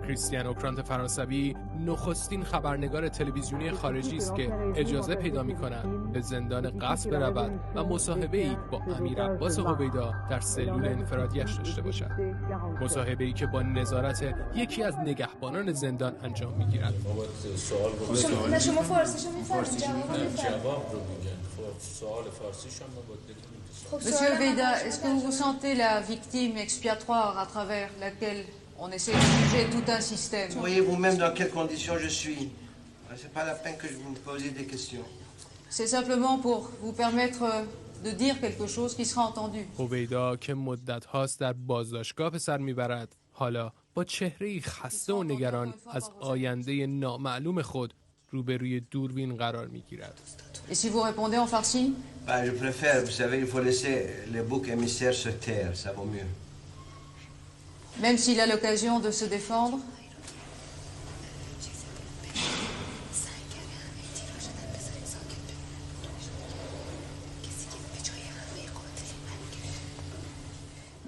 کریستیان اوکرانت فرانسوی نخستین خبرنگار تلویزیونی خارجی است که اجازه پیدا می‌کند به زندان قصر برود و مصاحبه‌ای با امیر عباس هویدا در سلول انفرادیش داشته باشد. مصاحبه‌ای که با نظارت یکی از نگهبانان زندان انجام می‌گیرد. شما فارسیشو می‌فهمید؟ جواب رو میگن. سوال فارسیش هم باید Monsieur Houveida, est-ce que vous vous sentez la victime expiatoire à travers laquelle on essaie de juger tout un système? Vous voyez vous-même dans quelles conditions je suis. C'est pas la peine que je vous pose des questions. C'est simplement pour vous permettre de dire quelque chose qui sera entendu. هویدا که مدت هاست در بازداشتگاه به سر میبرد، حالا با چهره‌ای خسته و نگران از آینده نامعلوم خود روبروی دوربین قرار میگیرد. Et si vous répondez en farsi? Bah, je préfère, vous savez, il faut laisser les boucs émissaires se taire, ça vaut mieux. Même s'il a l'occasion de se défendre?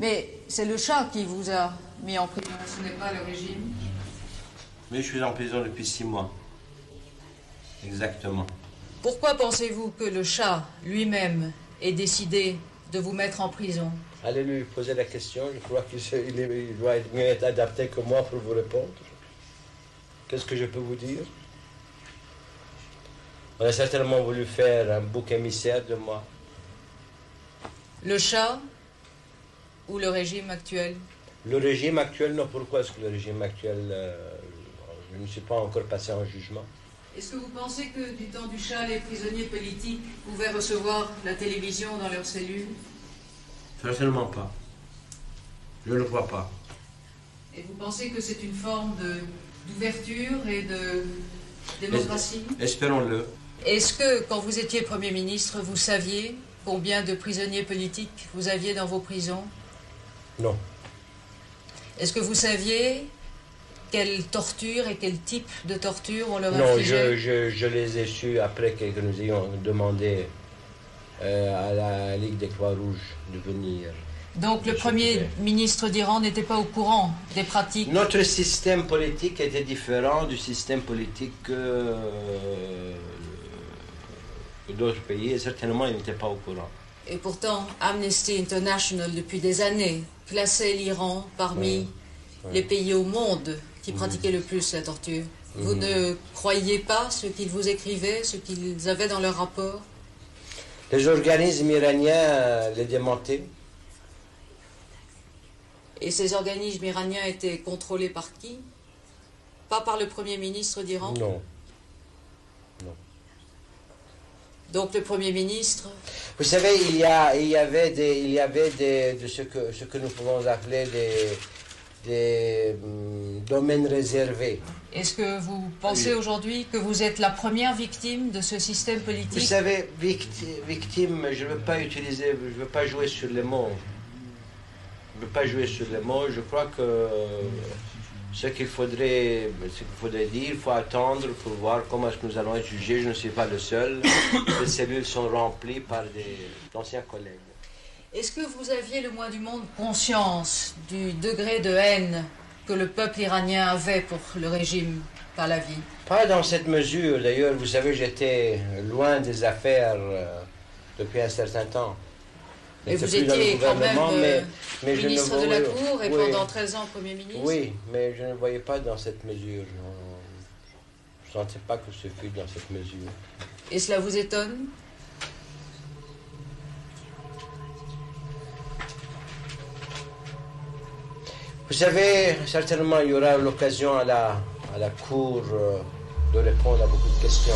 Mais c'est le chat qui vous a mis en prison, ce n'est pas le régime. Mais je suis en prison depuis 6 mois. Exactement. Pourquoi pensez-vous que le chat lui-même ait décidé de vous mettre en prison? Allez lui poser la question, je crois qu'il doit mieux être adapté que moi pour vous répondre. Qu'est-ce que je peux vous dire? On a certainement voulu faire un bouc émissaire de moi. Le chat ou le régime actuel? Le régime actuel, non. Pourquoi est-ce que le régime actuel... je ne suis pas encore passé en jugement. Est-ce que vous pensez que du temps du chat, les prisonniers politiques pouvaient recevoir la télévision dans leurs cellules? Certainement pas. Je ne le crois pas. Et vous pensez que c'est une forme d'ouverture et de démocratie? Espérons-le. Est-ce que, quand vous étiez Premier ministre, vous saviez combien de prisonniers politiques vous aviez dans vos prisons? Non. Est-ce que vous saviez quelle torture et quel type de torture on leur infligeait? Non, je les ai su après que nous ayons demandé à la Ligue des Croix-Rouges de venir. Donc le Premier ministre d'Iran n'était pas au courant des pratiques? Notre système politique était différent du système politique que d'autres pays, et certainement il n'était pas au courant. Et pourtant, Amnesty International, depuis des années, classait l'Iran parmi les pays au monde qui pratiquaient le plus la torture. Vous ne croyez pas ce qu'ils vous écrivaient, ce qu'ils avaient dans leur rapport? Les organismes iraniens les démentaient. Et ces organismes iraniens étaient contrôlés par qui? Pas par le Premier ministre d'Iran? Non. Non. Donc le Premier ministre... Vous savez, il y avait de ce que nous pouvons appeler des domaines réservés. Est-ce que vous pensez aujourd'hui que vous êtes la première victime de ce système politique? Vous savez, victime, je ne veux pas jouer sur les mots. Je ne veux pas jouer sur les mots. Je crois que ce qu'il faudrait dire, il faut attendre pour voir comment est-ce que nous allons être jugés. Je ne suis pas le seul. Les cellules sont remplies par d'anciens collègues. Est-ce que vous aviez le moins du monde conscience du degré de haine que le peuple iranien avait pour le régime par la vie? Pas dans cette mesure. D'ailleurs, vous savez, j'étais loin des affaires depuis un certain temps. Et vous étiez quand même mais ministre de la Cour et pendant 13 ans Premier ministre? Oui, mais je ne voyais pas dans cette mesure. Je ne sentais pas que ce fût dans cette mesure. Et cela vous étonne? Vous savez, certainement, il y aura l'occasion à la Cour de répondre à beaucoup de questions.